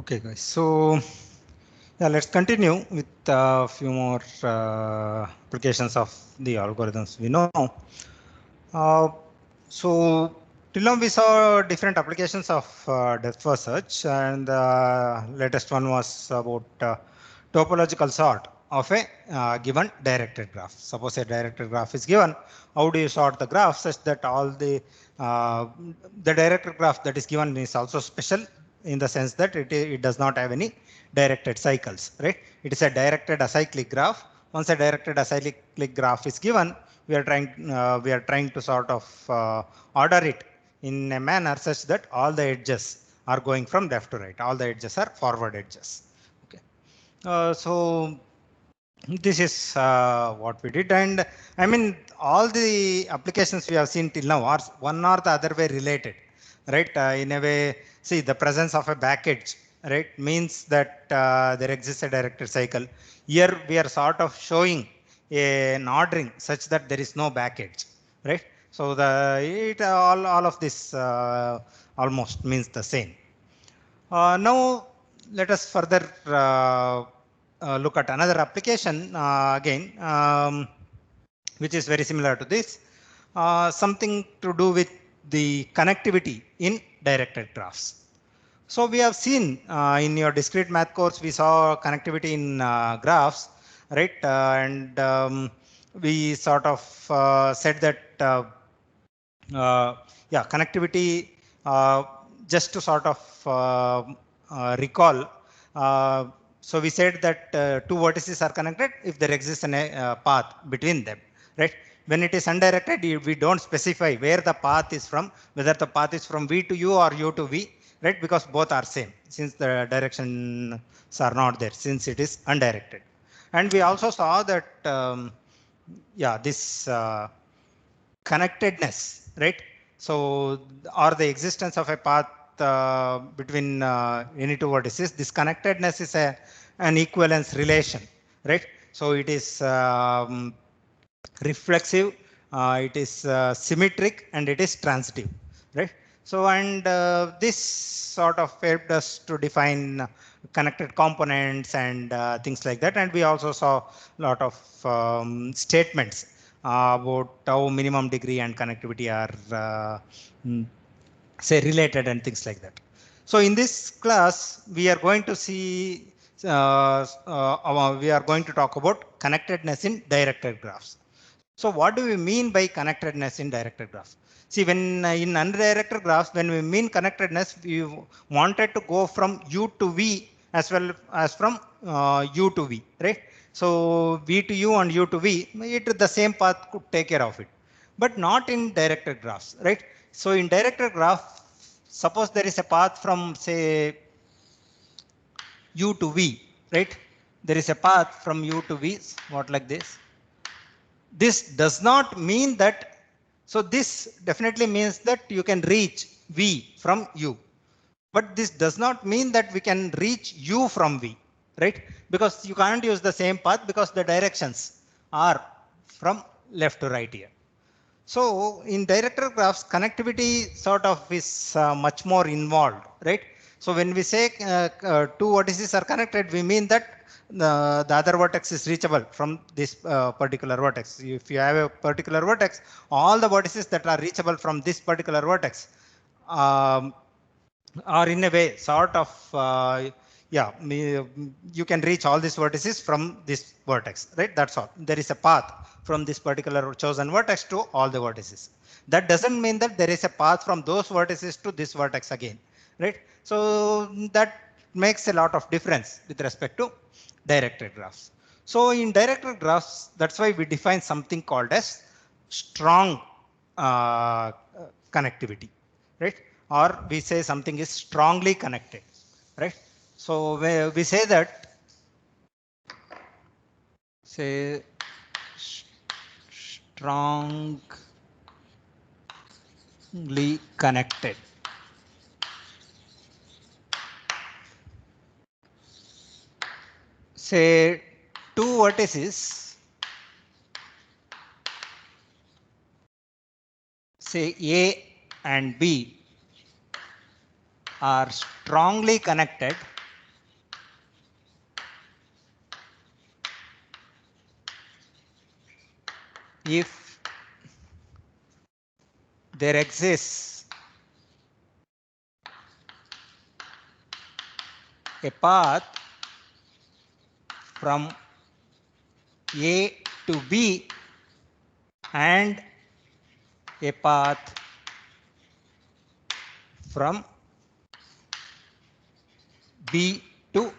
Okay, guys. So yeah, let's continue with a few more applications of the algorithms we know. Uh, so till now we saw different applications of depth first search, and the latest one was about topological sort of a given directed graph. Suppose a directed graph is given, how do you sort the graph such that all uh, the directed graph that is given is also special in the sense that it does not have any directed cycles, right? It is a directed acyclic graph. Once a directed acyclic graph is given, we are trying to sort of order it in a manner such that all the edges are going from left to right. All the edges are forward edges. Okay. So this is what we did, and I mean all the applications we have seen till now are one or the other way related, right? In a way, see, the presence of a back edge, right, means that there exists a directed cycle. Here we are sort of showing an ordering such that there is no back edge, right? So all of this almost means the same. Now let us further look at another application again, which is very similar to this, something to do with the connectivity in directed graphs. So we have seen in your discrete math course, we saw connectivity in graphs, right? And we sort of said that yeah, connectivity, uh, just to sort of recall, uh, so we said that two vertices are connected if there exists a path between them, right? When it is undirected, we don't specify where the path is from, whether the path is from V to U or U to V, right? Because both are same, since the directions are not there, since it is undirected. And we also saw that, yeah, this connectedness, right? So, or the existence of a path between any two vertices, this connectedness is an equivalence relation, right? So it is reflexive, it is symmetric, and it is transitive, right? So, and this sort of helped us to define connected components and things like that. And we also saw a lot of statements about how minimum degree and connectivity are say related and things like that. So in this class, we are going to see, we are going to talk about connectedness in directed graphs. So what do we mean by connectedness in directed graphs? See, when in undirected graphs, when we mean connectedness, we wanted to go from U to V as well as from U to V, right? So V to U and U to V, the same path could take care of it, but not in directed graphs, right? So in directed graph, suppose there is a path from say U to V, right? There is a path from U to V, what like this. This does not mean that, so this definitely means that you can reach V from U, but this does not mean that we can reach U from V, right? Because you can't use the same path because the directions are from left to right here. So in directed graphs, connectivity sort of is much more involved, right? So when we say two vertices are connected, we mean that the other vertex is reachable from this particular vertex. If you have a particular vertex, all the vertices that are reachable from this particular vertex um, are in a way sort of yeah, you can reach all these vertices from this vertex, right? That's all. There is a path from this particular chosen vertex to all the vertices. That doesn't mean that there is a path from those vertices to this vertex again, right? So that makes a lot of difference with respect to directed graphs. So in directed graphs, that's why we define something called as strong connectivity, right? Or we say something is strongly connected, right? So we say that, say, strongly connected. Say two vertices, say A and B, are strongly connected if there exists a path from A to B and a path from B to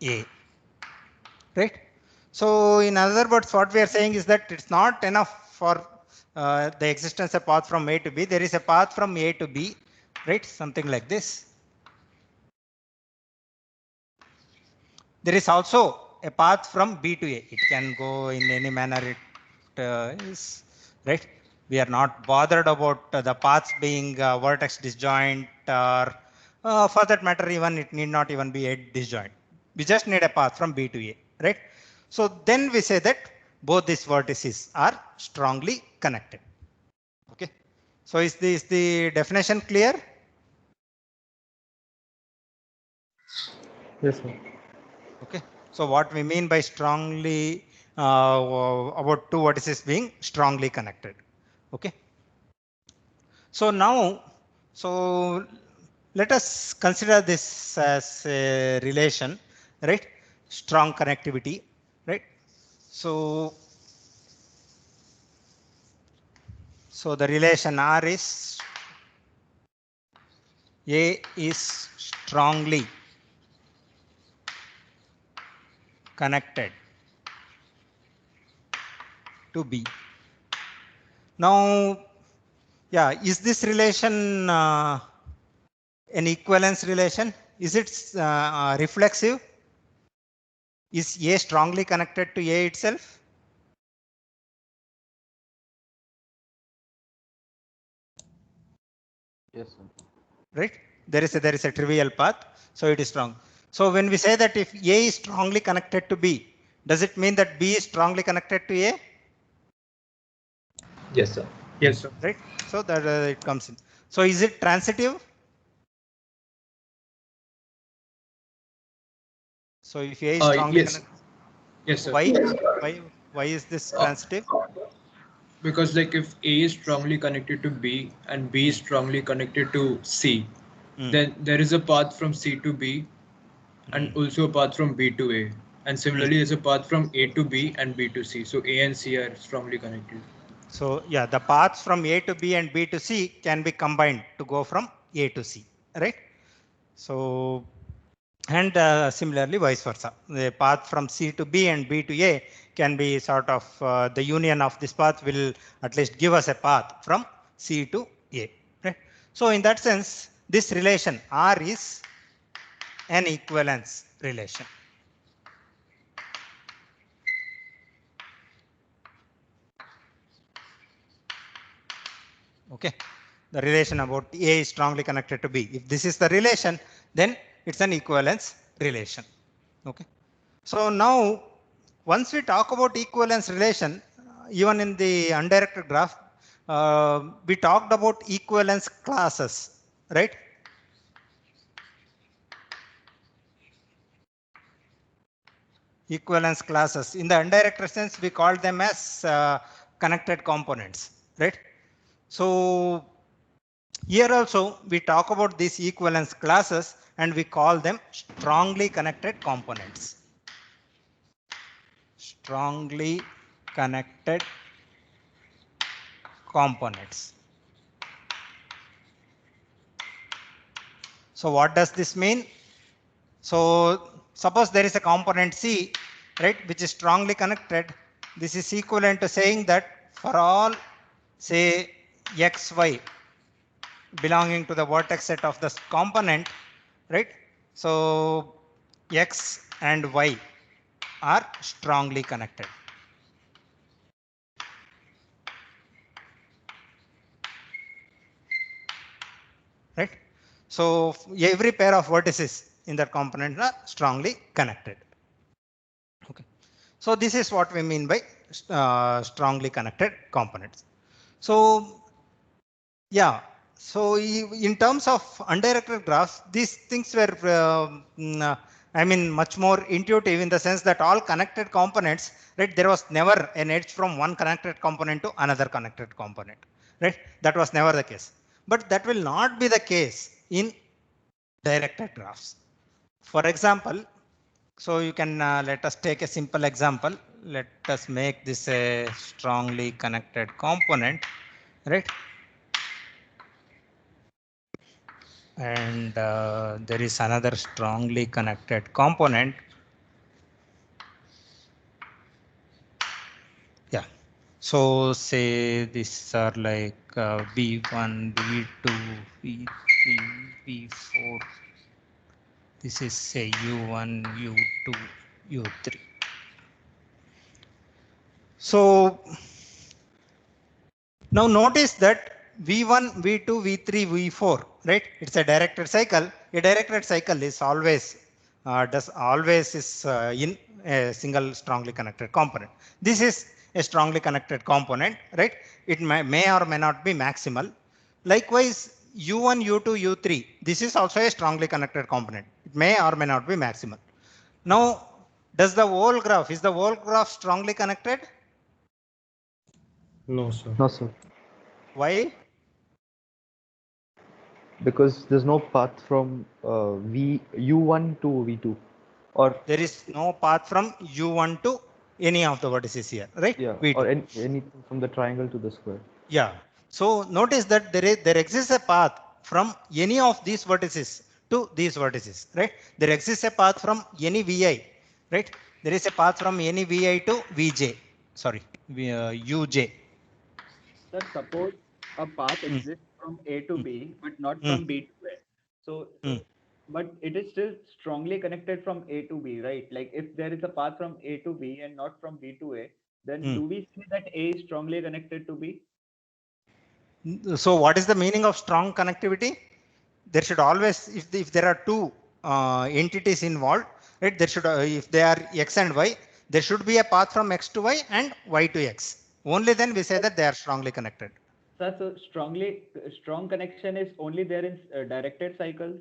A, right? So in other words, what we are saying is that it's not enough for the existence of path from A to B. There is a path from A to B, right? Something like this. There is also a path from B to A. It can go in any manner it is, right? We are not bothered about the paths being vertex disjoint, or for that matter, even it need not even be a disjoint. We just need a path from B to A, right? So then we say that both these vertices are strongly connected. Okay. So is the definition clear? Yes, sir. Okay. So what we mean by strongly about two vertices being strongly connected. Okay. So now, so let us consider this as a relation, right? Strong connectivity, right? So, so the relation R is A is strongly connected to B. Now, yeah, is this relation an equivalence relation? Is it reflexive? Is A strongly connected to A itself? Yes, sir. Right? There is a trivial path, so it is strong. So when we say that if A is strongly connected to B, does it mean that B is strongly connected to A? Yes, sir. Yes, sir. Right? So that it comes in. So is it transitive? So if A is strongly Yes. connected, Yes, sir. why is this Uh, transitive? because like if A is strongly connected to B and B is strongly connected to C, Mm. then there is a path from C to B and also a path from B to A. And similarly, there's a path from A to B and B to C. So A and C are strongly connected. So yeah, the paths from A to B and B to C can be combined to go from A to C, right? So, and similarly vice versa. The path from C to B and B to A can be sort of the union of this path will at least give us a path from C to A, right? So in that sense, this relation R is an equivalence relation. Okay. The relation about A is strongly connected to B. If this is the relation, then it's an equivalence relation. Okay. So now, once we talk about equivalence relation, even in the undirected graph, we talked about equivalence classes, right? Equivalence classes. In the undirected sense, we call them as connected components, right? So here also we talk about these equivalence classes and we call them strongly connected components. Strongly connected components. So what does this mean? So suppose there is a component C, right, which is strongly connected. This is equivalent to saying that for all, say, xy belonging to the vertex set of this component, right? So x and y are strongly connected. Right? So every pair of vertices in that component are strongly connected. Okay. So this is what we mean by strongly connected components. So yeah, so in terms of undirected graphs, these things were I mean, much more intuitive in the sense that all connected components, right? There was never an edge from one connected component to another connected component, right? That was never the case. But that will not be the case in directed graphs. For example, so you can let us take a simple example. Let us make this a strongly connected component, right? And there is another strongly connected component. Yeah. So say these are like V1, V2, V3, V4. This is say U1, U2, U3. So now notice that V1, V2, V3, V4, right? It's a directed cycle. A directed cycle is always in a single strongly connected component. This is a strongly connected component, right? It may or may not be maximal. Likewise, U1, U2, U3. This is also a strongly connected component. It may or may not be maximal. Now, is the whole graph strongly connected? No, sir. No, sir. Why? Because there's no path from U1 to V2, or There is no path from U1 to any of the vertices here, right? yeah, V2. or anything from the triangle to the square. Yeah. So notice that there exists a path from any of these vertices to these vertices, right? There exists a path from any Vi, right? There is a path from any Vi to Vj. Sorry, Uj. Sir, suppose a path Mm, exists from A to B, but not mm, from B to A. So, mm. but it is still strongly connected from A to B, right? Like if there is a path from A to B and not from B to A, then Mm. do we say that A is strongly connected to B? So what is the meaning of strong connectivity? There should always, if there are two entities involved, right? There should, if they are X and Y, there should be a path from X to Y and Y to X. Only then we say that they are strongly connected. Sir, so strong connection is only there in directed cycles.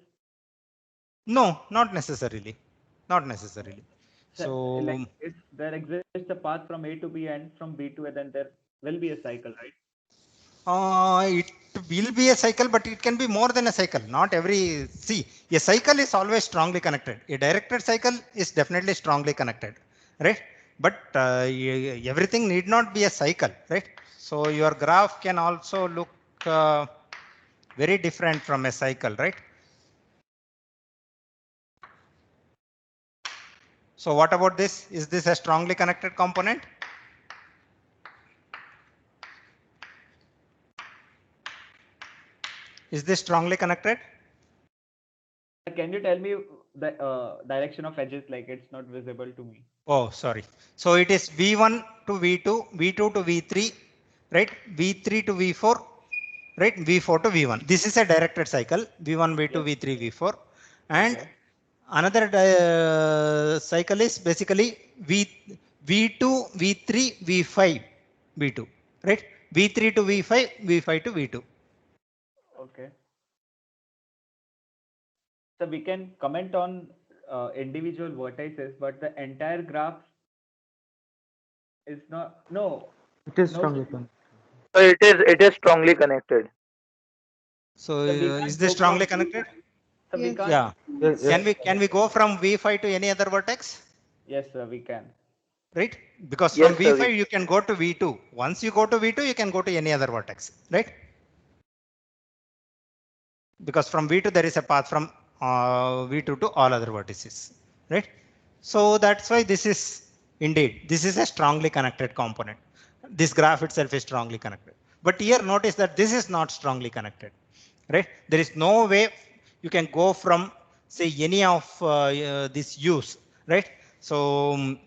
No, not necessarily. Not necessarily. Sir, So like if there exists a path from A to B and from B to A, then there will be a cycle, right? it will be a cycle, but it can be more than a cycle. Not every, see, a cycle is always strongly connected. A directed cycle is definitely strongly connected, right? But everything need not be a cycle, right? So your graph can also look very different from a cycle, right? So what about this? Is this a strongly connected component? Is this strongly connected? Can you tell me the direction of edges? Like it's not visible to me. Oh, sorry. So it is V1 to V2, V2 to V3, right? V3 to V4, right? V4 to V1. This is a directed cycle, V1, V2, Yes. V3, V4. And Okay. another cycle is basically V2, V3, V5, V2, right? V3 to V5, V5 to V2. Okay. So we can comment on individual vertices, but the entire graph is not. No, It is no. strongly connected. So it is strongly connected. So So we is can't this go from strongly connected? So we Yes. can't. Yeah. Yes, yes. Can we go from V5 to any other vertex? Yes, sir, we can. Right? Because from Yes, sir. V5 you can go to V2. Once you go to V2, you can go to any other vertex, right? Because from V2 there is a path from V2 to all other vertices, right? So that's why this is a strongly connected component. This graph itself is strongly connected. But here notice that this is not strongly connected, right? There is no way you can go from say any of these U's, right? So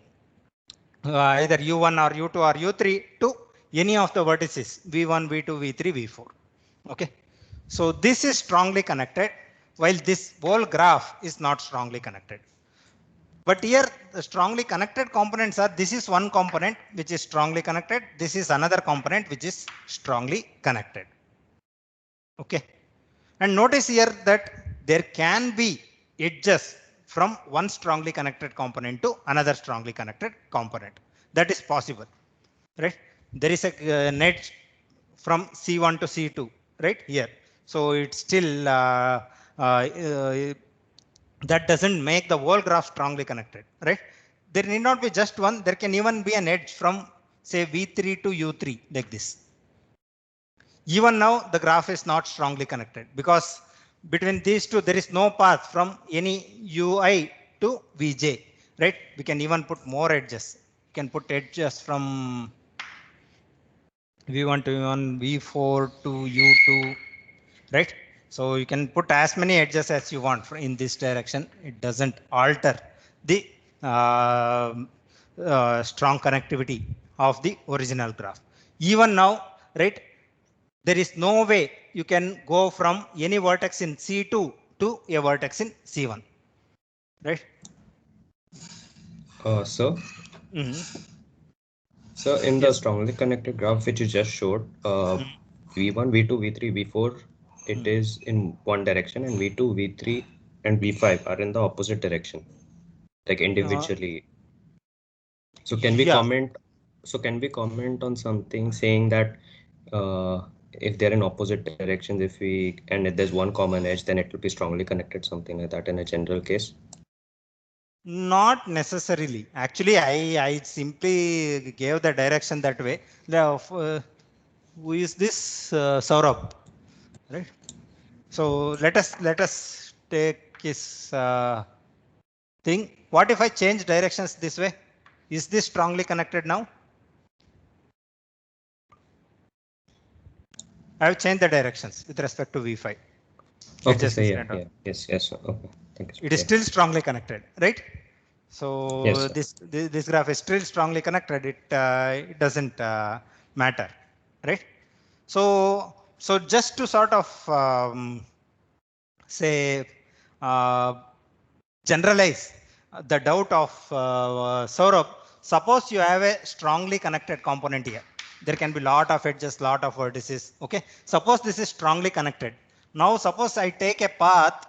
either U1 or U2 or U3 to any of the vertices V1, V2, V3, V4. Okay. So this is strongly connected while this whole graph is not strongly connected. But here the strongly connected components are, this is one component which is strongly connected. This is another component which is strongly connected. Okay. And notice here that there can be edges from one strongly connected component to another strongly connected component. That is possible, right? There is a net from C1 to C2, right here. So it's still that doesn't make the whole graph strongly connected, right? There need not be just one. There can even be an edge from say V3 to U3 like this. Even now the graph is not strongly connected because between these two there is no path from any ui to vj, right? We can even put more edges. You can put edges from v1 to v1, v4 to u2, right? So you can put as many edges as you want in this direction. It doesn't alter the strong connectivity of the original graph. Even now, right, there is no way you can go from any vertex in C2 to a vertex in C1, right? So Mm-hmm. So in the Yes. strongly connected graph which you just showed, V1, V2, V3, V4, it is in one direction, and V2, V3, and V5 are in the opposite direction, like individually. So can we Yeah. comment? So can we comment on something saying that if they're in opposite directions, if there's one common edge, then it will be strongly connected, something like that in a general case? Not necessarily. Actually, I simply gave the direction that way. Who is this Saurabh, right? So let us take his thing. What if I change directions this way? Is this strongly connected now? I have changed the directions with respect to V5. Okay, so Adjacent yeah, and all. yes, okay, thank you. It is still strongly connected, right? So Yes, sir. this graph is still strongly connected. It doesn't matter, right? So just to sort of say generalize the doubt of Saurabh, suppose you have a strongly connected component here. There can be lot of edges, lot of vertices. Okay, suppose this is strongly connected. Now suppose I take a path,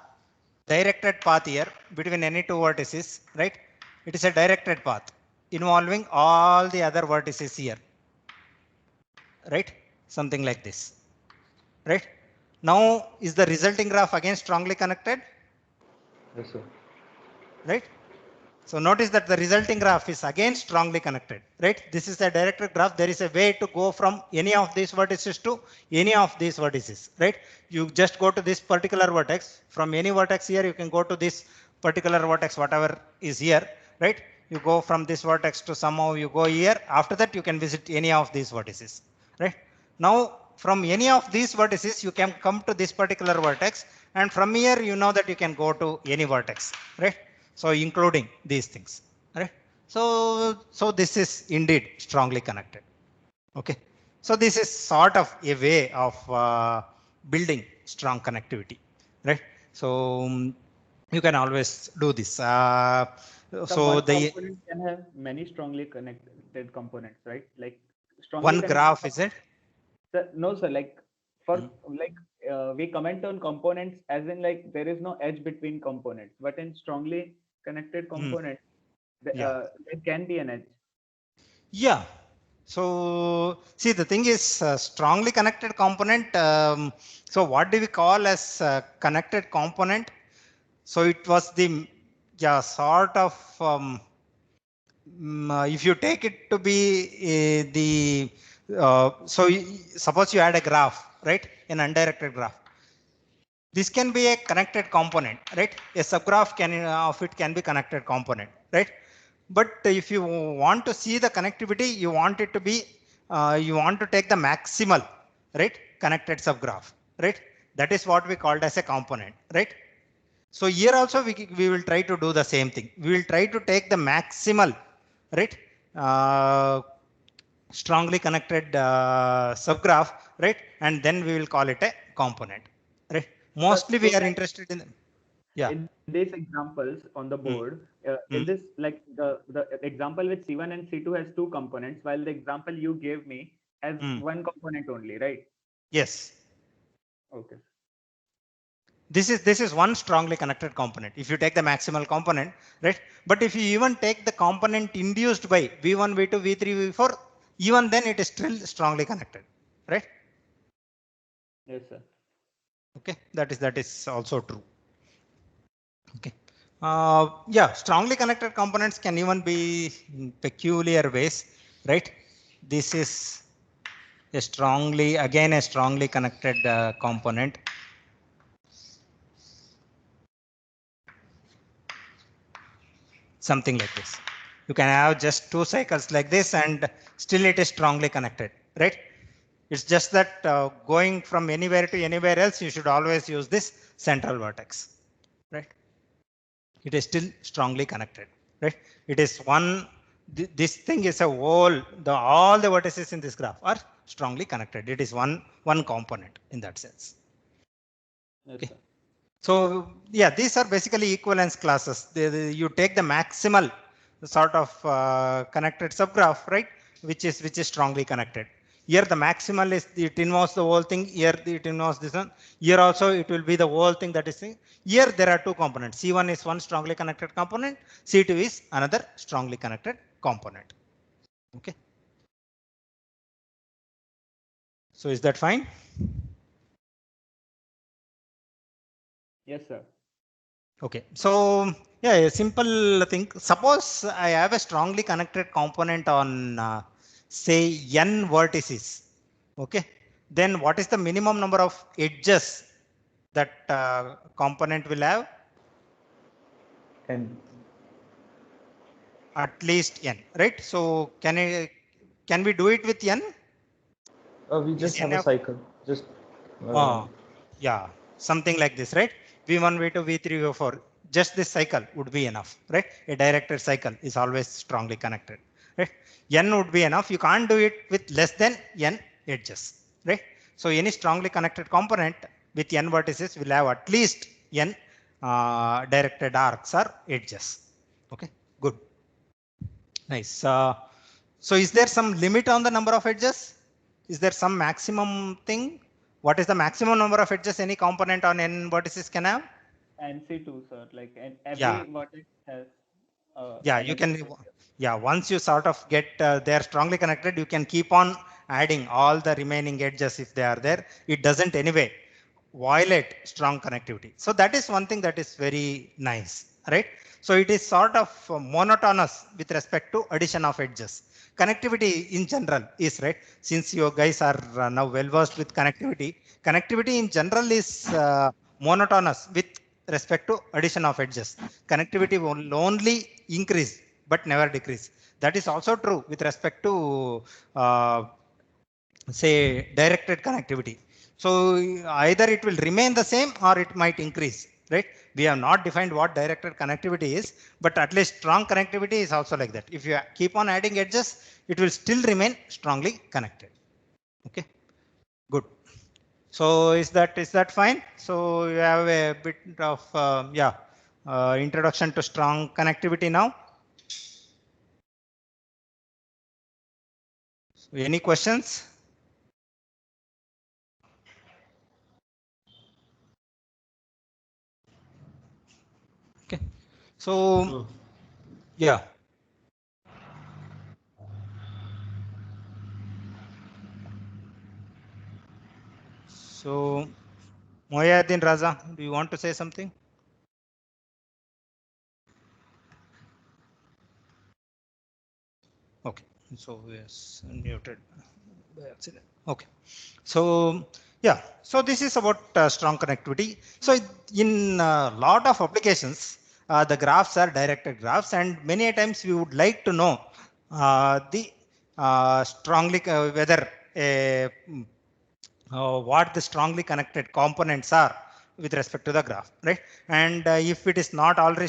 directed path here between any two vertices, right? It is a directed path involving all the other vertices here, right? Something like this, right? Now is the resulting graph again strongly connected? Yes, sir. Right? So notice that the resulting graph is again strongly connected, right? This is a directed graph. There is a way to go from any of these vertices to any of these vertices, right? You just go to this particular vertex. From any vertex here, you can go to this particular vertex, whatever is here, right? You go from this vertex to somehow you go here. After that, you can visit any of these vertices, right? Now, from any of these vertices, you can come to this particular vertex. And from here, you know that you can go to any vertex, right? So including these things, right? So this is indeed strongly connected. Okay. So this is sort of a way of building strong connectivity, right? So you can always do this. So one the component can have many strongly connected components, right? Like strongly one connected. graph, is it? Sir, no, sir. Like for like we comment on components as in like there is no edge between components, but in strongly connected components, Yeah. there can be an edge. Yeah. So see, the thing is strongly connected component. So what do we call as connected component? So it was the sort of if you take it to be the suppose you add a graph, right? An undirected graph. This can be a connected component, right? A subgraph of it can be connected component, right? But if you want to see the connectivity, you want it to be, you want to take the maximal, right? Connected subgraph, right? That is what we called as a component, right? So here also we will try to do the same thing. We will try to take the maximal, right? Strongly connected subgraph, right? And then we will call it a component, right? Mostly we are interested in, yeah. In these examples on the board, in this like the example with C1 and C2 has two components, while the example you gave me has one component only, right? Yes. Okay. This is one strongly connected component. If you take the maximal component, right? But if you even take the component induced by V1, V2, V3, V4, even then it is still strongly connected, right? Yes, sir. Okay, that is also true. Okay. Yeah, strongly connected components can even be in peculiar ways, right? This is a strongly connected component. Something like this. You can have just two cycles like this and still it is strongly connected, right? It's just that going from anywhere to anywhere else, you should always use this central vertex, right? It is still strongly connected, right? It is one, this thing is a whole, all the vertices in this graph are strongly connected. It is one component in that sense. Yes, Okay. sir. So yeah, these are basically equivalence classes. You take the maximal sort of connected subgraph, right? Which is strongly connected. Here the maximal is, it involves the whole thing. Here it involves this one. Here also it will be the whole thing that is thing. Here there are two components. C1 is one strongly connected component. C2 is another strongly connected component. Okay. So is that fine? Yes, sir. Okay, so yeah, a simple thing. Suppose I have a strongly connected component on, say, n vertices. Okay, then what is the minimum number of edges that component will have? And At least n, right? So can we do it with n? we just have a N cycle. Just Oh, yeah, something like this, right? V1, V2, V3, V4. Just this cycle would be enough, right? A directed cycle is always strongly connected, right? N would be enough. You can't do it with less than n edges, right? So any strongly connected component with n vertices will have at least n directed arcs or edges. Okay, good, nice. So is there some limit on the number of edges? Is there some maximum thing? What is the maximum number of edges any component on n vertices can have? And C2, sir. Like, and Yeah, every vertex has yeah, you another can. edge. Yeah, once you sort of get they are strongly connected, you can keep on adding all the remaining edges if they are there. It doesn't anyway violate strong connectivity. So that is one thing that is very nice, right? So it is sort of monotonous with respect to addition of edges. Connectivity in general is, right. Since you guys are now well versed with connectivity, connectivity in general is monotonous with respect to addition of edges. Connectivity will only increase but never decrease. That is also true with respect to say directed connectivity. So either it will remain the same or it might increase, right? We have not defined what directed connectivity is, but at least strong connectivity is also like that. If you keep on adding edges, it will still remain strongly connected. Okay, good. So is that fine? So you have a bit of introduction to strong connectivity now. So any questions? Okay. So yeah. So Moyadin Raza, do you want to say something? Okay. So yes, muted by accident. Okay. So yeah. So this is about strong connectivity. So in a lot of applications, the graphs are directed graphs, and many a times we would like to know the strongly whether a what the strongly connected components are with respect to the graph, right? And if it is not already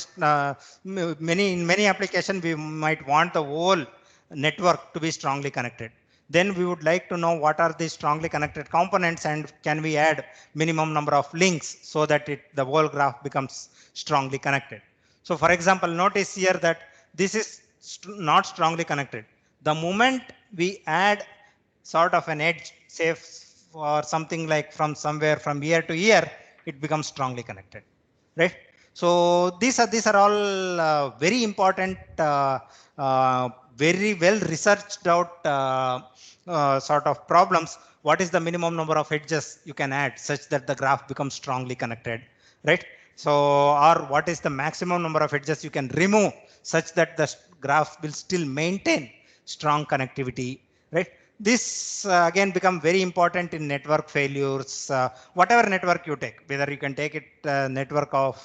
in many applications we might want the whole network to be strongly connected. Then we would like to know what are the strongly connected components and can we add minimum number of links so that the whole graph becomes strongly connected. So for example, notice here that this is not strongly connected. The moment we add sort of an edge, say for something like from somewhere from here to here, it becomes strongly connected, right? So these are all very important, very well researched out sort of problems. What is the minimum number of edges you can add such that the graph becomes strongly connected, right? So, or what is the maximum number of edges you can remove such that the graph will still maintain strong connectivity, right? This again become very important in network failures. Whatever network you take, whether you can take it network of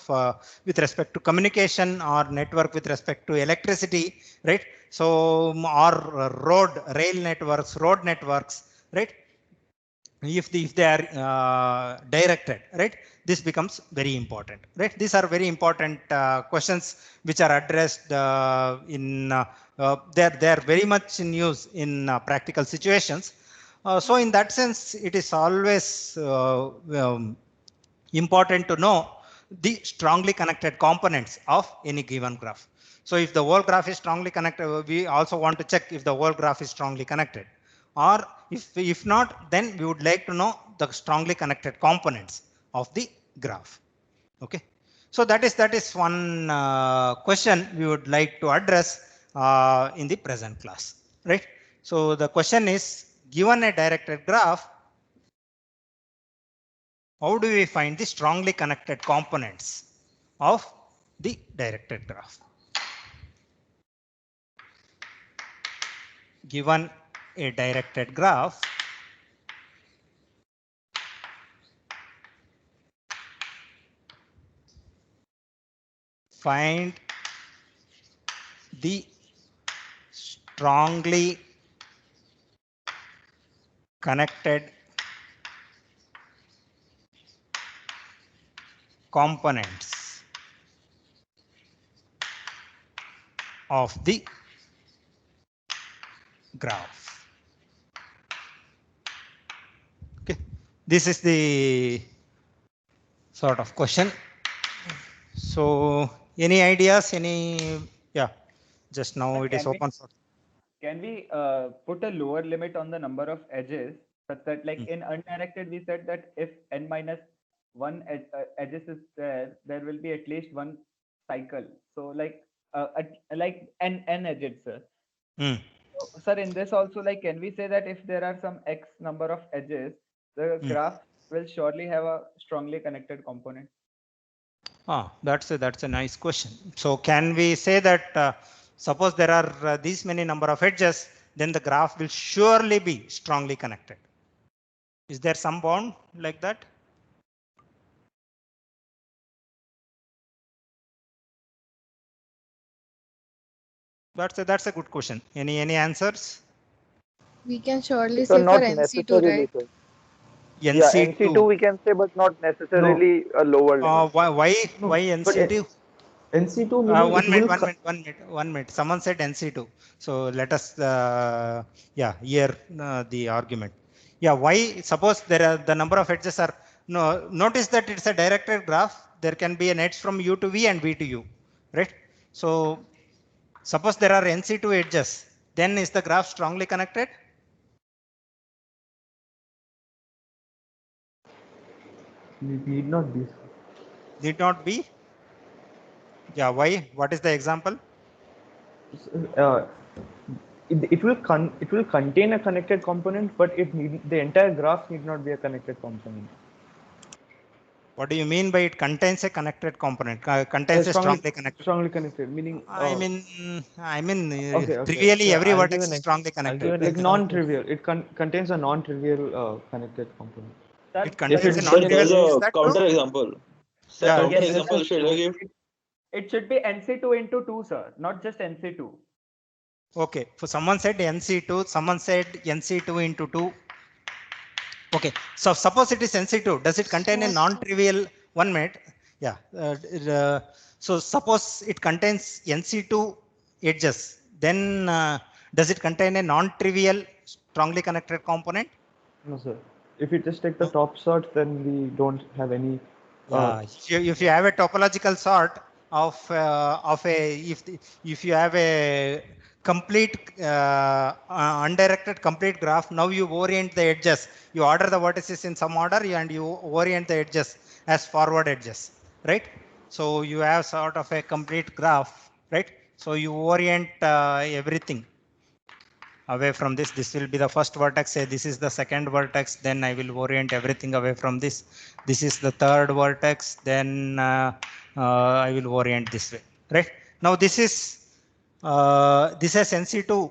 with respect to communication or network with respect to electricity, right? So, or rail networks, road networks, right? If they are directed, right, this becomes very important, right? These are very important questions which are addressed in they are very much in use in practical situations. So in that sense it is always important to know the strongly connected components of any given graph. So if the whole graph is strongly connected, we also want to check if the whole graph is strongly connected, or if not, then we would like to know the strongly connected components of the graph. Okay, so that is one question we would like to address in the present class, right? So the question is, given a directed graph, how do we find the strongly connected components of the directed graph? Given a directed graph, find the strongly connected components of the graph. Okay, this is the sort of question. So any ideas, any, yeah, just now it is open source. Can we put a lower limit on the number of edges such that, like in undirected, we said that if n minus one edges is there, there will be at least one cycle. So like like n edges, sir. So, sir, in this also, like, can we say that if there are some x number of edges, the graph will surely have a strongly connected component? That's a nice question. So can we say that suppose there are these many number of edges, then the graph will surely be strongly connected? Is there some bound like that? That's a good question. Any answers? We can surely So say for not NC2, necessarily, right? sir. Yeah, NC2. NC2 we can say, but not necessarily a lower limit. Why No, but NC2? NC2 meaning One it minute, will 1 minute. Someone said NC2. So let us, yeah, hear the argument. Yeah, why? Suppose there are the number of edges are, no, notice that it's a directed graph. There can be an edge from U to V and V to U, right? So suppose there are NC2 edges, then is the graph strongly connected? need not be. Need not be? Yeah, why? What is the example? Uh, it will contain a connected component, but the entire graph need not be a connected component. What do you mean by it contains a connected component? Contains a strongly connected. Strongly connected, meaning. I mean, Okay. trivially Yeah, every I'll vertex give is strongly connected. like non-trivial. It contains a non-trivial connected component. Sir, It contains a Sir, there's non-trivial. Is a that counter true? example. Sir, Yeah, counter yes, example should I give? it should be NC2 into 2, sir, not just NC2. okay. For someone said NC2, someone said NC2 into 2. Okay. So suppose it is NC2. Does it contain a non-trivial? 1 minute. Yeah. So suppose it contains NC2 edges. Then does it contain a non-trivial strongly connected component? No, sir. If you just take the top sort, then we don't have any. Yeah, if you have a topological sort of if you have a complete undirected complete graph, now you orient the edges. You order the vertices in some order and you orient the edges, as forward edges, right? So you have sort of a complete graph, right? So you orient everything away from this. This will be the first vertex. Say this is the second vertex. Then I will orient everything away from this. This is the third vertex. Then I will orient this way, right? Now this has NC2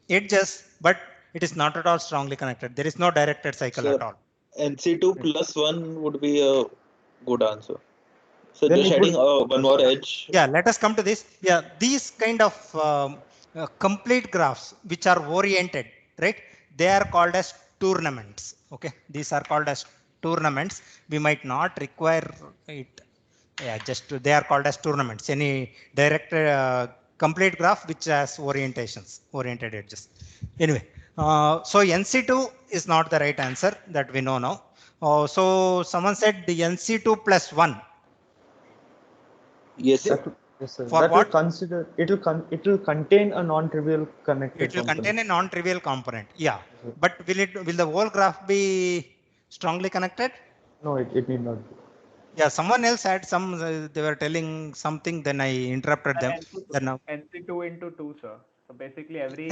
edges, but it is not at all strongly connected. There is no directed cycle Sir, at all. NC2 plus 1 would be a good answer. So Then just it adding would, one more edge. Yeah, let us come to this. Yeah, these kind of complete graphs which are oriented, right? They are called as tournaments. Okay, these are called as tournaments. We might not require it. Yeah, they are called as tournaments. Any directed complete graph which has oriented edges. Anyway, so NC2 is not the right answer that we know now. So someone said the NC2 plus 1. Yes, sir. yes, sir. For That what? will consider it will contain a non-trivial connected It will component. contain a non-trivial component. Yeah, but will the whole graph be strongly connected? No, it need not be. Yeah, someone else had some. They were telling something. Then I interrupted them. Then now NC2 into 2, sir. So basically every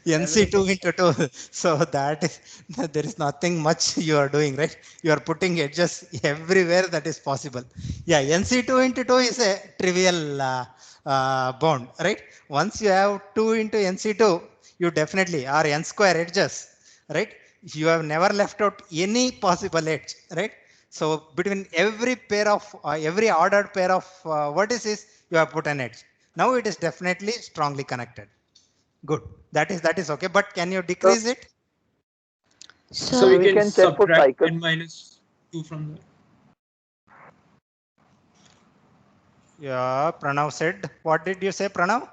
NC2 into 2. So that is, there is nothing much you are doing, right? You are putting edges everywhere that is possible. Yeah, NC2 into 2 is a trivial bond, right? Once you have 2 into NC2, you definitely are n square edges, right? You have never left out any possible edge, right? So between every pair of every ordered pair of vertices, you have put an edge. Now it is definitely strongly connected. Good. That is okay. But can you decrease it? So So we can check for subtract cycles. n minus 2 from that. Yeah, Pranav said. What did you say, Pranav?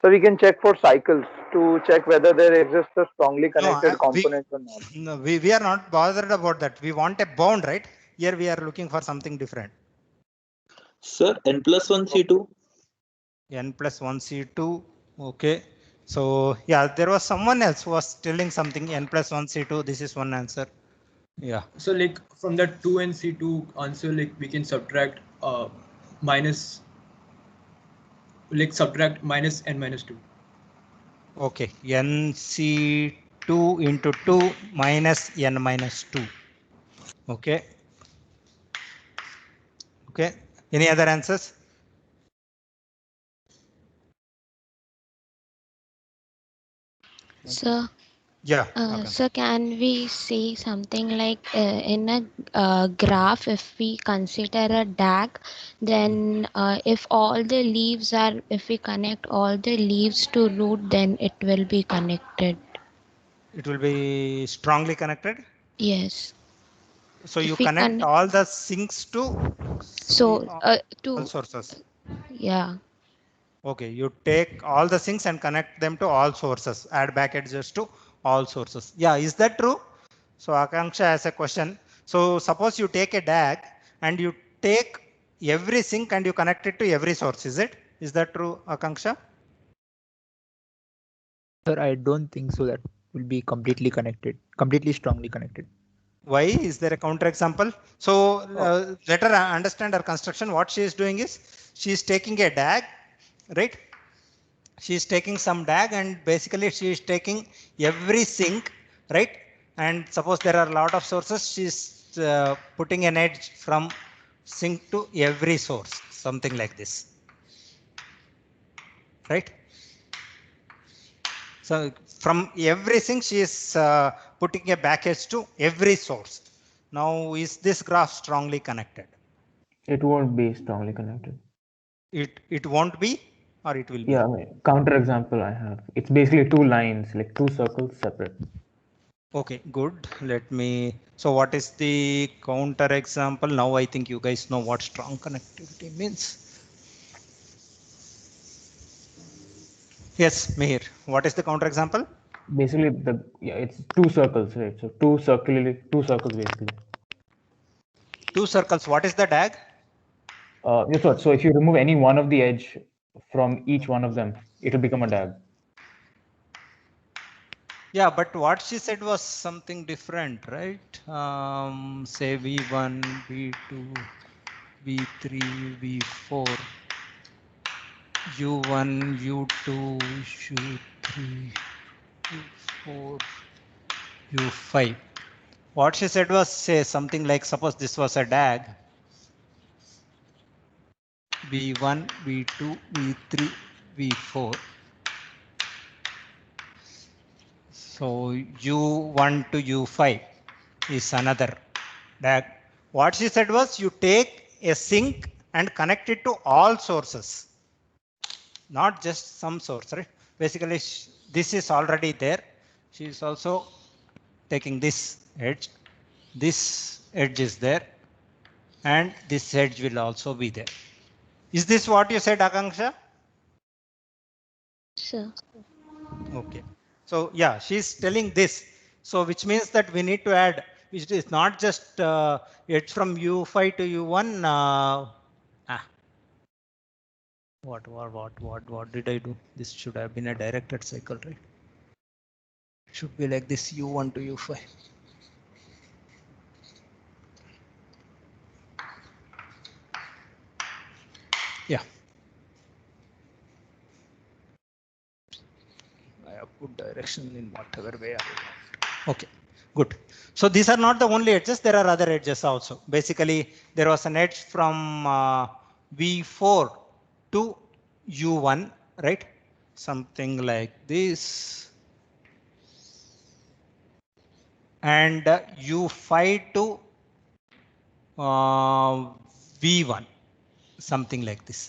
So we can check for cycles to check whether there exists a strongly connected No, component or not. no, we are not bothered about that. We want a bound, right? Here we are looking for something different. Sir, n plus 1 C2. N plus 1 C2. Okay. So yeah, there was someone else who was telling something. N plus 1 C2. This is one answer. Yeah. So like from that 2 and C2 answer, like we can subtract subtract minus n minus 2. Okay. NC2 into 2 minus N minus 2. Okay. Okay. Any other answers? So, Yeah. Okay. so can we say something like in a graph, if we consider a DAG, then if we connect all the leaves to root, then it will be connected. It will be strongly connected. Yes. So If you we connect all the sinks to all to sources. yeah. Okay, you take all the sinks and connect them to all sources. Add back edges to all sources. Yeah, is that true? So Akanksha has a question. So suppose you take a DAG and you take every sink and you connect it to every source. Is it? Is that true, Akanksha? Sir, I don't think so. That will be completely strongly connected. Why? Is there a counterexample? So let her understand her construction. What she is doing is she is taking a DAG, right? She is taking some DAG and basically she is taking every sink, right? And suppose there are a lot of sources, she is putting an edge from sink to every source, something like this, right? So from every sink, she is putting a back edge to every source. Now, is this graph strongly connected? It won't be strongly connected. It won't be, or it will be? Yeah, I mean, counter example I have. It's basically two lines, like two circles separate. Okay, good. Let me. So what is the counter example? Now I think you guys know what strong connectivity means. Yes, Mihir. What is the counter example? Basically, it's two circles, right? So two circles basically. Two circles. What is the DAG? That's what. So if you remove any one of the edge from each one of them, it will become a DAG. Yeah, but what she said was something different, right? Say V1, V2, V3, V4, U1, U2, U3, U4, U5. What she said was, say something like, suppose this was a DAG, V1, V2, V3, V4. So U1 to U5 is another DAG. What she said was, you take a sink and connect it to all sources, not just some source, right? Basically, this is already there. She is also taking this edge. This edge is there, and this edge will also be there. Is this what you said, Akanksha? So Okay. So yeah, she's telling this. So which means that we need to add, it is not just it's from U5 to U1. What did I do? This should have been a directed cycle, right? It should be like this, U1 to U5. Yeah. I have put direction in whatever way I want. Okay, good. So these are not the only edges. There are other edges also. Basically, there was an edge from V4 to U1, right? Something like this. And U5 to V1, something like this.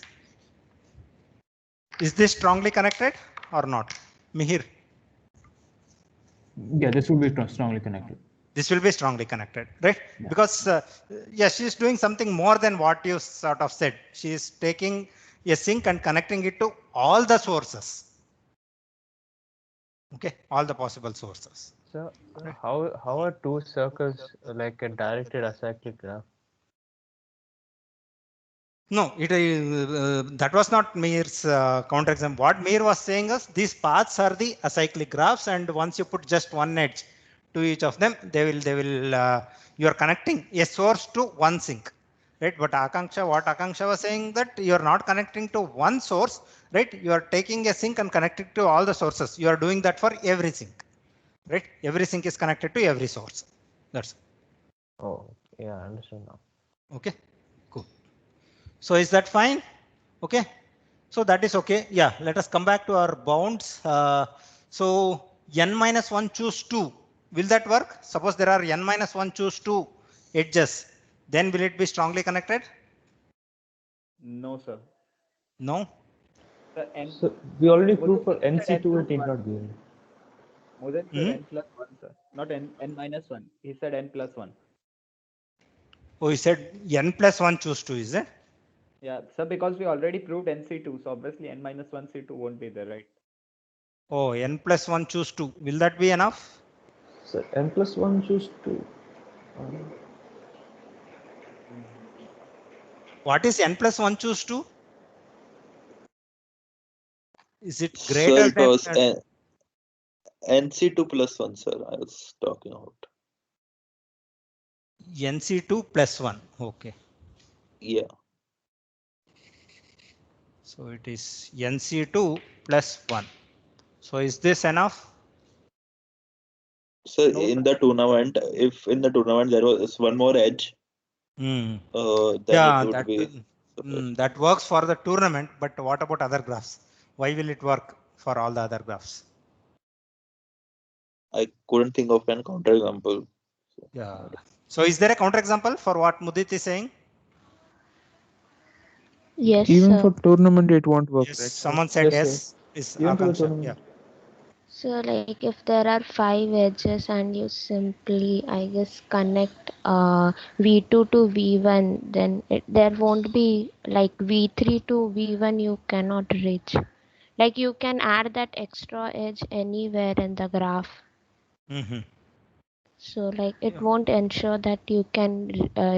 Is this strongly connected or not? Mihir? Yeah, this would be strongly connected. This will be strongly connected, right? Yeah. Because yes, she's doing something more than what you sort of said. She is taking a sink and connecting it to all the sources. Okay, all the possible sources. So how are two circles like a directed acyclic graph? No, that was not Meer's counterexample. What Meer was saying is these paths are the acyclic graphs, and once you put just one edge to each of them, they will you are connecting a source to one sink, right? But what Akanksha was saying, that you are not connecting to one source, right? You are taking a sink and connecting to all the sources. You are doing that for every sink, right? Every sink is connected to every source. That's. Oh, yeah, I understand now. Okay, cool. So is that fine? Okay. So that is okay. Yeah, let us come back to our bounds. So n minus 1 choose 2. Will that work? Suppose there are n minus 1 choose 2 edges. Then will it be strongly connected? No, sir. No. So we already proved for NC2 it need not be. Mudit said n plus 1, sir. Not n minus 1. He said n plus 1. Oh, he said n plus 1 choose 2, is it? Yeah, sir, because we already proved NC2, so obviously n minus 1 C2 won't be there, right? Oh, n plus 1 choose 2. Will that be enough? So n plus 1 choose 2. What is n plus 1 choose 2? Is it Sir, greater it than was NC2 plus 1, sir, I was talking about. NC2 plus 1? Okay. Yeah. So it is NC2 plus 1. So is this enough? So in the tournament, if in the tournament there was one more edge, then yeah, it would be that works for the tournament, but what about other graphs? Why will it work for all the other graphs? I couldn't think of an counterexample. Yeah. So is there a counterexample for what Mudit is saying? yes, Even sir. for tournament, it won't work, Yes, right? someone said yes. Is Even for the Akanksha? tournament. Yeah. So like if there are 5 edges and you simply, I guess, connect V2 to V1, then there won't be like V3 to V1 you cannot reach. Like you can add that extra edge anywhere in the graph. So like it won't ensure that you can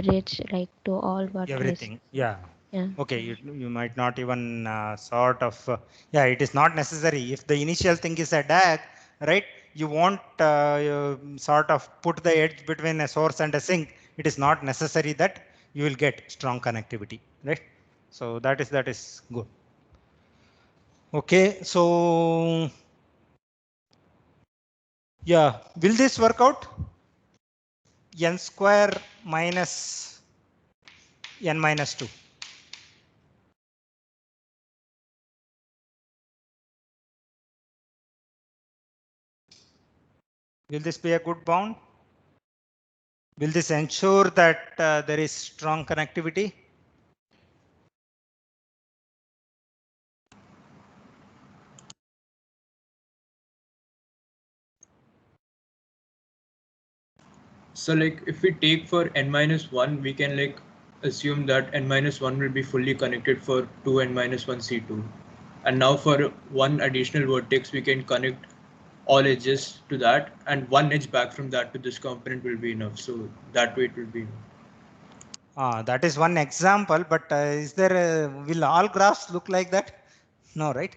reach like to all what Everything. Yeah. Yeah. Okay. You might not even sort of. Yeah, it is not necessary. If the initial thing is a DAG, right? You won't sort of put the edge between a source and a sink. It is not necessary that you will get strong connectivity, right? So that is good. Okay, so yeah, will this work out? N square minus n minus 2. Will this be a good bound? Will this ensure that there is strong connectivity? So like if we take for n minus 1, we can like assume that n minus 1 will be fully connected for 2n minus 1 C2. And now for one additional vertex, we can connect all edges to that, and one edge back from that to this component will be enough. So that way it will be enough. That is one example, but is there will all graphs look like that? No, right?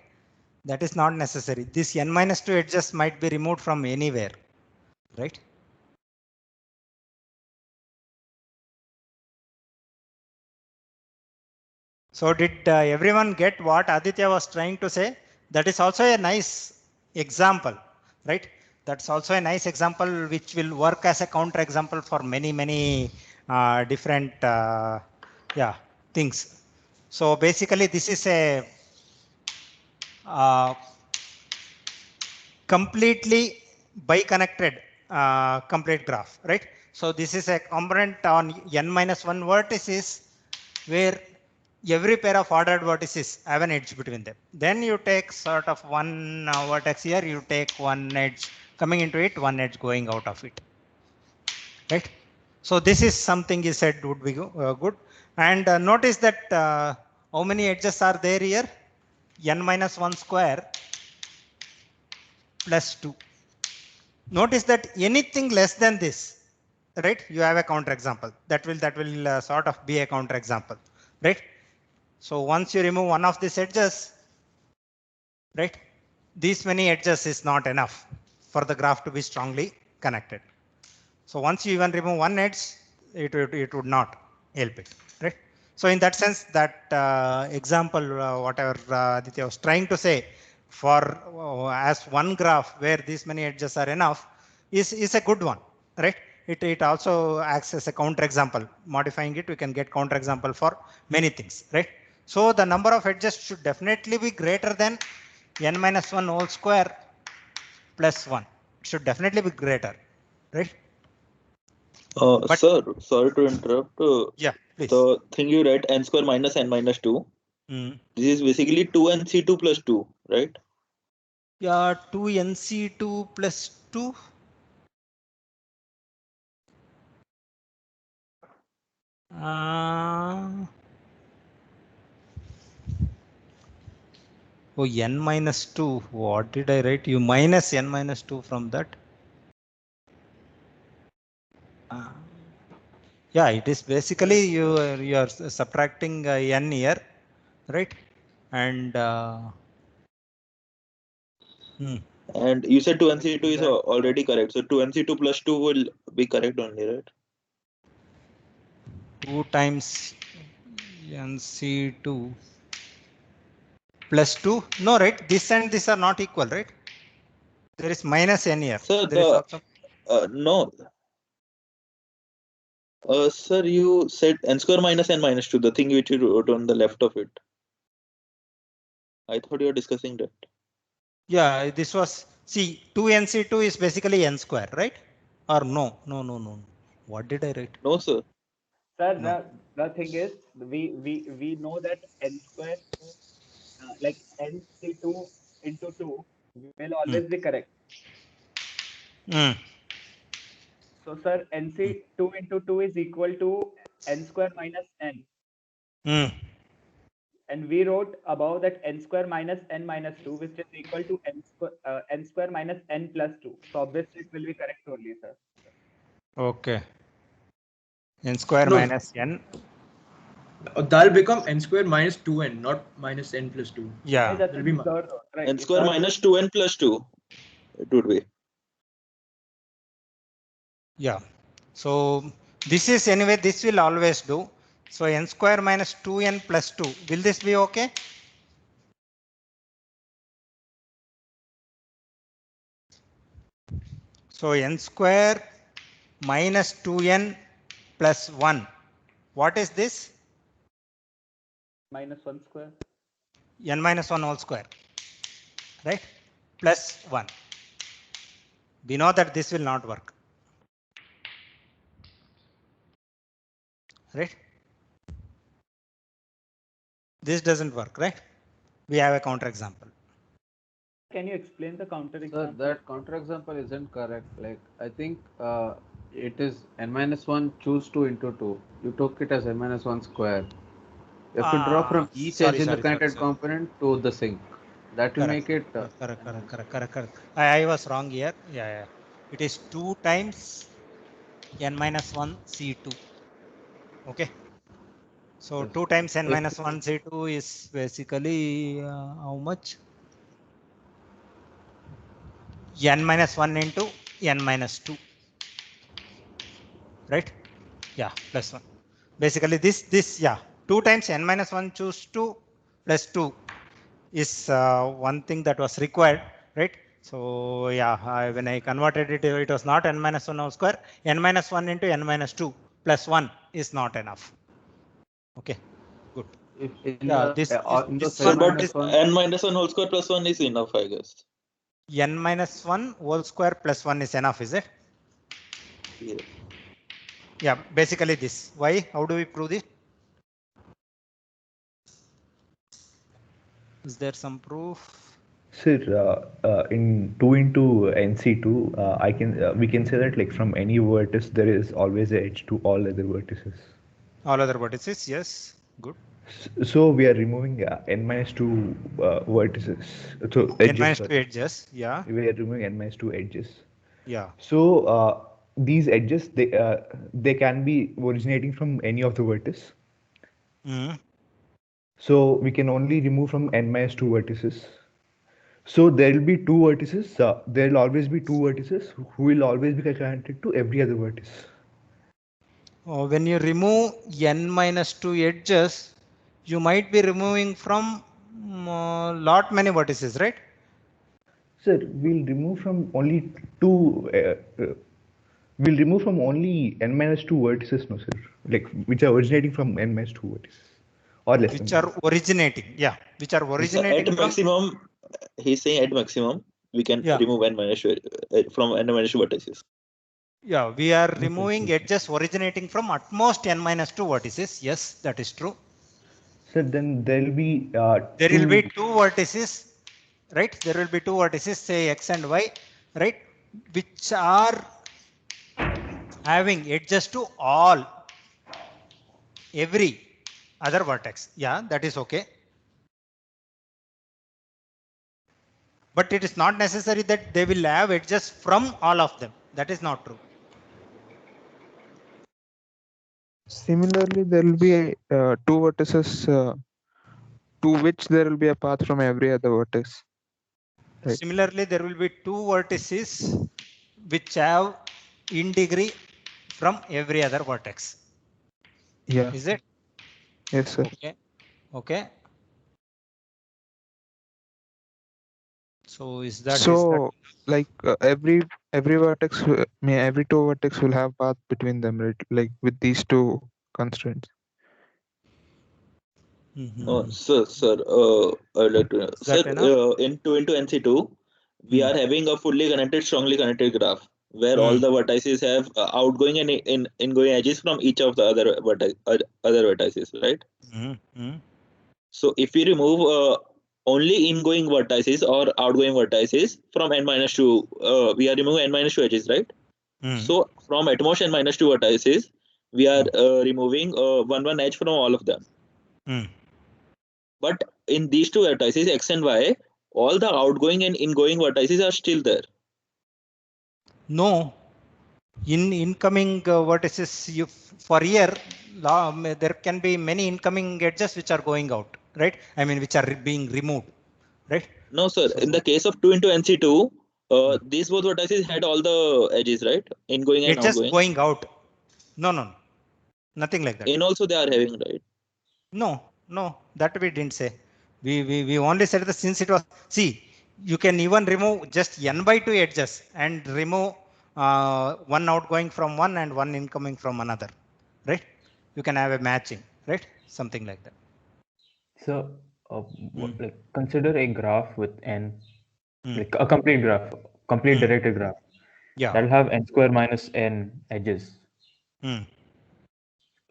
That is not necessary. This n minus 2 edges might be removed from anywhere, right? So did everyone get what Aditya was trying to say? That is also a nice example, right? That's also a nice example which will work as a counter example for many different things. So basically this is a completely biconnected complete graph, right? So this is a component on n minus 1 vertices where every pair of ordered vertices have an edge between them. Then you take sort of one vertex here, you take one edge coming into it, one edge going out of it, right? So this is something you said would be good. And notice that how many edges are there here? N minus 1 square plus 2. Notice that anything less than this, right? You have a counterexample that will sort of be a counterexample, right? So once you remove one of these edges, right? These many edges is not enough for the graph to be strongly connected. So once you even remove one edge, it would not help it, right? So in that sense, that example, whatever Aditya was trying to say, for as one graph where these many edges are enough, is a good one, right? It also acts as a counterexample. Modifying it, we can get counterexample for many things, right? So the number of edges should definitely be greater than n minus 1 whole square plus 1. It should definitely be greater, right? But- Sir, sorry to interrupt. Yeah, please. The thing you write n square minus n minus 2. This is basically 2nc2 plus 2, right? Yeah, 2nc2 plus 2. Oh, n minus 2. What did I write? You minus n minus 2 from that. Yeah, it is basically you are subtracting n here, right? And And you said 2nc2 is already correct. So 2nc2 plus 2 will be correct only, right? 2 times nc2 plus 2. No, right? This and this are not equal, right? There is minus n here. Sir, There is also no. Sir, you said n square minus n minus 2, the thing which you wrote on the left of it. I thought you were discussing that. Yeah, this was, see, 2nc2 is basically n square, right? Or no? What did I write? No, sir. Sir, No. the thing is, we know that n square, like nc2 into 2 will always be correct. So, sir, nc2 into 2 is equal to n square minus n. And we wrote above that n square minus n minus 2, which is equal to n square minus n plus 2. So obviously it will be correct only, sir. Okay. N square No. minus n. That'll become n square minus 2n, not minus n plus 2. Yeah. That'll be n square minus 2n plus 2. It would be. Yeah. So this is anyway, this will always do. So n square minus 2n plus 2. Will this be okay? So n square minus 2n plus 1. What is this? Minus 1 square. N minus 1 whole square. Right? Plus 1. We know that this will not work. Right? This doesn't work, right? We have a counterexample. Can you explain the Sir, counterexample? that counterexample isn't correct. Like, I think it is n minus 1 choose 2 into 2. You took it as n minus 1 square. If you draw from each edge in the connected component to the sink, that will make it. Correct. I was wrong here. Yeah. It is 2 times n minus 1 C2. Okay. So Yes. 2 times n minus 1 C2 is basically how much? N minus 1 into n minus 2. Right? Yeah, plus 1. Basically this, yeah. 2 times n minus 1 choose 2 plus 2 is one thing that was required, right? So yeah, when I converted it, it was not n minus 1 whole square. N minus 1 into n minus 2 plus 1 is not enough. Okay, good. If in Yeah, the, this in the Sir, n but minus 1, n minus 1 whole square plus 1 is enough, I guess. n minus 1 whole square plus 1 is enough, is it? Yeah. Yeah, basically this. Why? How do we prove this? Is there some proof? Sir, in 2 into NC2, we can say that like from any vertex there is always an edge to all other vertices. All other vertices, yes. Good. So we are removing n minus 2 vertices. So edges. N minus 2 sorry. edges, yeah. We are removing n minus 2 edges. Yeah. So these edges they can be originating from any of the vertices. So we can only remove from n minus 2 vertices. So there will be 2 vertices. There will always be 2 vertices who will always be connected to every other vertex. When you remove n minus 2 edges, you might be removing from lot many vertices, right? Sir, we'll remove from only we'll remove from only n minus 2 vertices, no sir, like which are originating from n minus 2 vertices or less. Which are originating, yeah, which are originating at maximum. He's saying at maximum we can remove n minus 2 from n minus 2 vertices. Yeah, we are removing edges originating from at most n minus 2 vertices. Yes, that is true. So then there will be there will be 2 vertices, right? There will be 2 vertices, say x and y, right? Which are having edges to all every other vertex. Yeah, that is okay. But it is not necessary that they will have edges from all of them. That is not true. Similarly, there will be 2 vertices to which there will be a path from every other vertex. Right. Similarly, there will be 2 vertices which have in degree from every other vertex. Yeah. Is it? Yes, sir. Okay. So is that like every vertex, every 2 vertex will have path between them, right? Like with these 2 constraints. No, sir. I would like to know. Sir, in 2 into NC2, we are having a fully connected, strongly connected graph where all the vertices have outgoing and ingoing edges from each of the other vertices, right? So if we remove only ingoing vertices or outgoing vertices from n minus 2, we are removing n minus 2 edges, right? So from at most n minus 2 vertices, we are removing one edge from all of them. But in these 2 vertices, x and y, all the outgoing and ingoing vertices are still there. No. In incoming vertices, for here, there can be many incoming edges which are going out, right? I mean, which are being removed, right? No, sir. In the case of 2 into NC2, These both vertices had all the edges, right? Ingoing and It's just outgoing. going out. No. Nothing like that. In also they are having, right? No, that we didn't say. We only said that since it was, see, you can even remove just n by 2 edges and remove one outgoing from one and one incoming from another, right? You can have a matching, right? Something like that. So, like consider a graph with n, like a complete graph, complete directed graph. Yeah. That'll have n square minus n edges.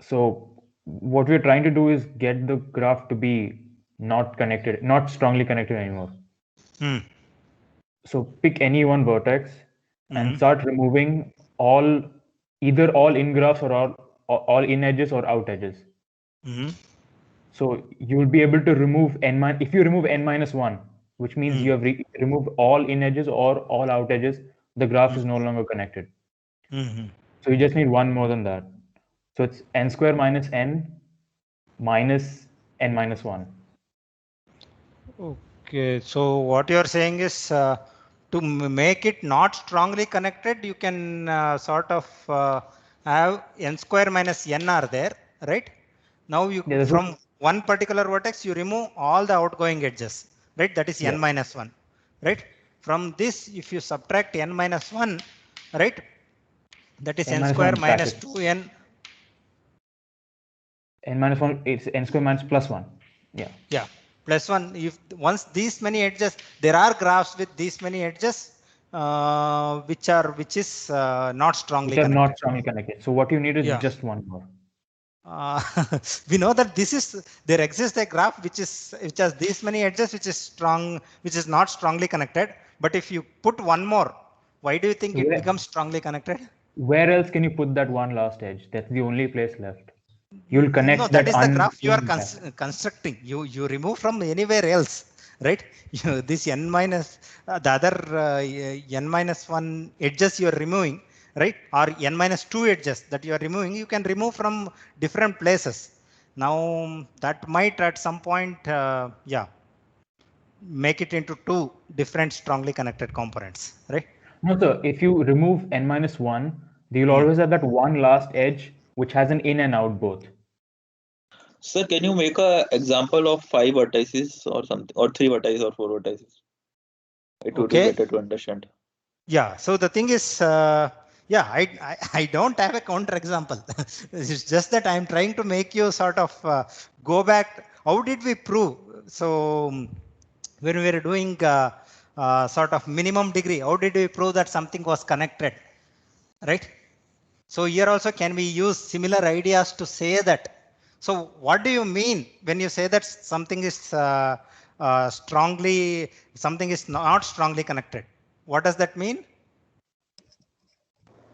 So what we're trying to do is get the graph to be not connected, not strongly connected anymore. So pick any one vertex and start removing either all in graphs or all in edges or out edges. So you will be able to remove if you remove n minus 1, which means you have removed all in edges or all out edges, the graph is no longer connected. So you just need one more than that. So it's n square minus n minus n minus 1. Okay, so what you're saying is to make it not strongly connected, you can sort of have n square minus n are there, right? Now you from one particular vertex, you remove all the outgoing edges, right? That is n minus 1, right? From this, if you subtract n minus 1, right? That is n square minus 2n. N minus 1, it's n square minus plus 1. Yeah. Plus 1. If once these many edges, there are graphs with these many edges, which is not strongly connected. Not strongly connected. So what you need is just one more. We know that there exists a graph which has these many edges, which is not strongly connected. But if you put one more, why do you think it becomes strongly connected? Where else can you put that one last edge? That's the only place left. You'll connect no, that is the graph you are constructing. You remove from anywhere else, right? This n minus the other n minus 1 edges you are removing, right? Or n minus 2 edges that you are removing, you can remove from different places. Now that might at some point, make it into two different strongly connected components, right? No, sir. If you remove n minus 1, you'll always have that one last edge which has an in and out both. Sir, can you make an example of 5 vertices or something, or 3 vertices or 4 vertices? It would be better to understand. Yeah. So the thing is, I don't have a counter example. It's just that I'm trying to make you sort of go back. How did we prove? So when we were doing sort of minimum degree, how did we prove that something was connected, right? So here also, can we use similar ideas to say that? So what do you mean when you say that something is something is not strongly connected? What does that mean?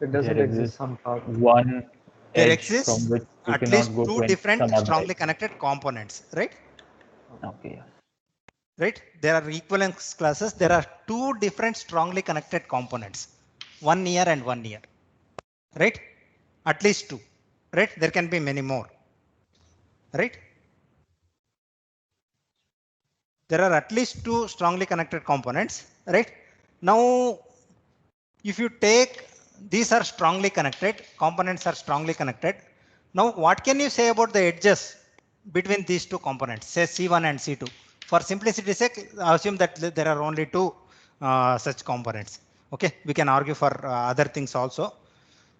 It doesn't exist somehow. One there edge exists from which you at cannot least go two to different some other strongly edge. connected components, right? Okay. Right? There are equivalence classes. There are two different strongly connected components, one here and one here, right? At least two, right? There can be many more, right? There are at least two strongly connected components, right? Now, if you take these are strongly connected, components are strongly connected. Now, what can you say about the edges between these two components, say C1 and C2? For simplicity's sake, assume that there are only two such components. Okay, we can argue for other things also.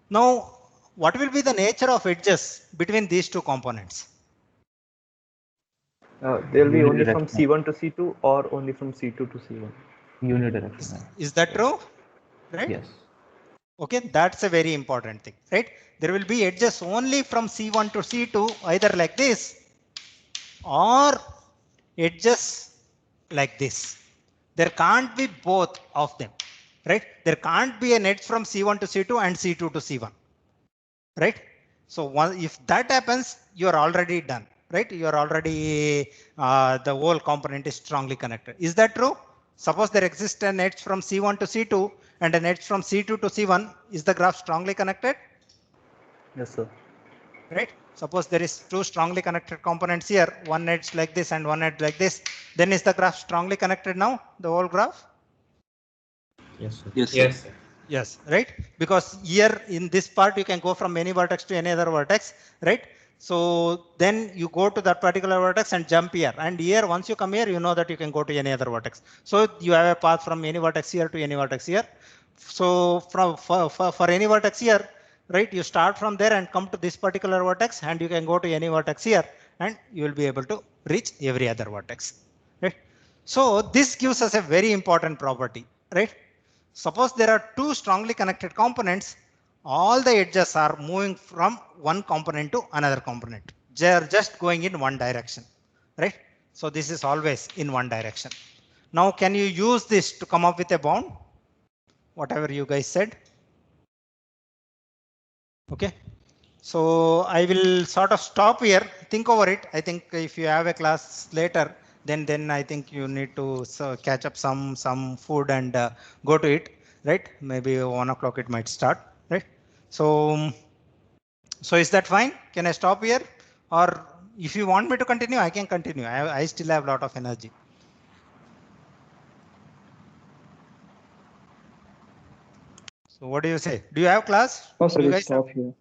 Now, what will be the nature of edges between these two components? They'll be only from C1 to C2 or only from C2 to C1. Unidirectional. Is that true? Right? Yes. Okay, that's a very important thing, right? There will be edges only from C1 to C2, either like this or edges like this. There can't be both of them, right? There can't be an edge from C1 to C2 and C2 to C1, right? So if that happens, you are already done, right? You are already, the whole component is strongly connected. Is that true? Suppose there exists an edge from C1 to C2 and an edge from C2 to C1. Is the graph strongly connected? Yes, sir. Right? Suppose there is two strongly connected components here, one edge like this and one edge like this. Then is the graph strongly connected now, the whole graph? Yes, sir. Yes, sir. Yes. Yes, right? Because here in this part, you can go from any vertex to any other vertex, right? So then you go to that particular vertex and jump here. And here, once you come here, you know that you can go to any other vertex. So you have a path from any vertex here to any vertex here. So for any vertex here, right, you start from there and come to this particular vertex, and you can go to any vertex here, and you will be able to reach every other vertex, right? So this gives us a very important property, right? Suppose there are two strongly connected components, all the edges are moving from one component to another component. They are just going in one direction, right? So this is always in one direction. Now, can you use this to come up with a bound? Whatever you guys said. Okay. So I will sort of stop here. Think over it. I think if you have a class later, then I think you need to catch up some food and go to it, right? Maybe 1 o'clock it might start, right? So is that fine? Can I stop here? Or if you want me to continue, I can continue. I still have a lot of energy. So what do you say? Do you have class? No, sir, You we'll guys stop here.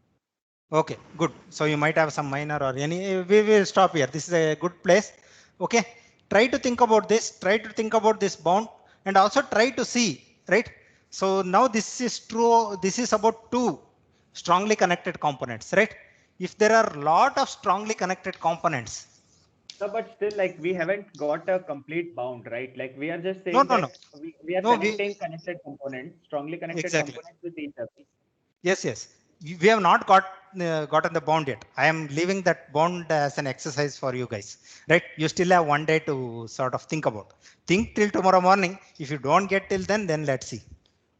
Okay, good. So you might have some minor or any, we will stop here. This is a good place. Okay. Try to think about this, try to think about this bound, and also try to see, right? So now this is true. This is about two strongly connected components, right? If there are a lot of strongly connected components. No, but still, like, we haven't got a complete bound, right? Like, we are just saying No. that we are No, connecting connected components, strongly connected exactly. components with each other. Yes. We have not gotten the bond yet. I am leaving that bond as an exercise for you guys, right? You still have one day to sort of think about. Think till tomorrow morning. If you don't get till then let's see.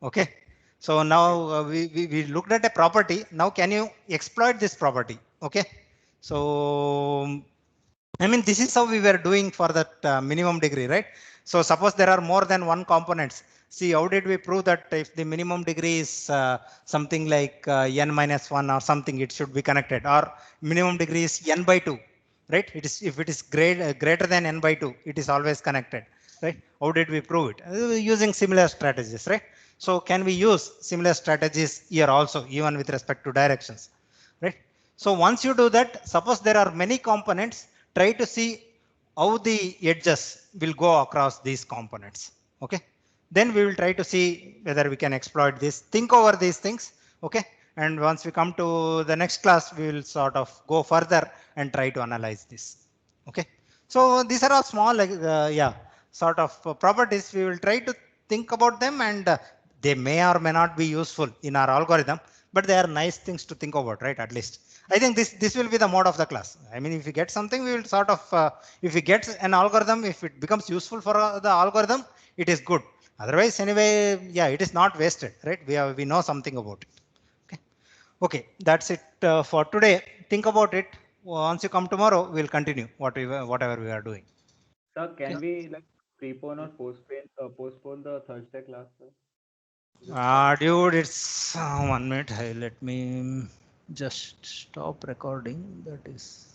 Okay. So now we looked at a property. Now can you exploit this property? Okay. So I mean, this is how we were doing for that minimum degree, right? So suppose there are more than one components. See, how did we prove that if the minimum degree is something like n minus 1 or something, it should be connected, or minimum degree is n by 2, right? It is, if it is greater than n by 2, it is always connected, right? How did we prove it? Using similar strategies, right? So can we use similar strategies here also, even with respect to directions, right? So once you do that, suppose there are many components, try to see how the edges will go across these components. Okay. Then we will try to see whether we can exploit this. Think over these things. Okay. And once we come to the next class, we will sort of go further and try to analyze this. Okay. So these are all small, sort of properties. We will try to think about them, and they may or may not be useful in our algorithm, but they are nice things to think about, right? At least I think this will be the mode of the class. I mean, if we get something, we will sort of if we get an algorithm, if it becomes useful for the algorithm, it is good. Otherwise, anyway, yeah, it is not wasted, right? We know something about it. Okay, that's it for today. Think about it. Once you come tomorrow, we'll continue whatever we are doing. Sir, can we like prepone or postpone the Thursday class, sir? Dude, it's 1 minute. Let me just stop recording. That is.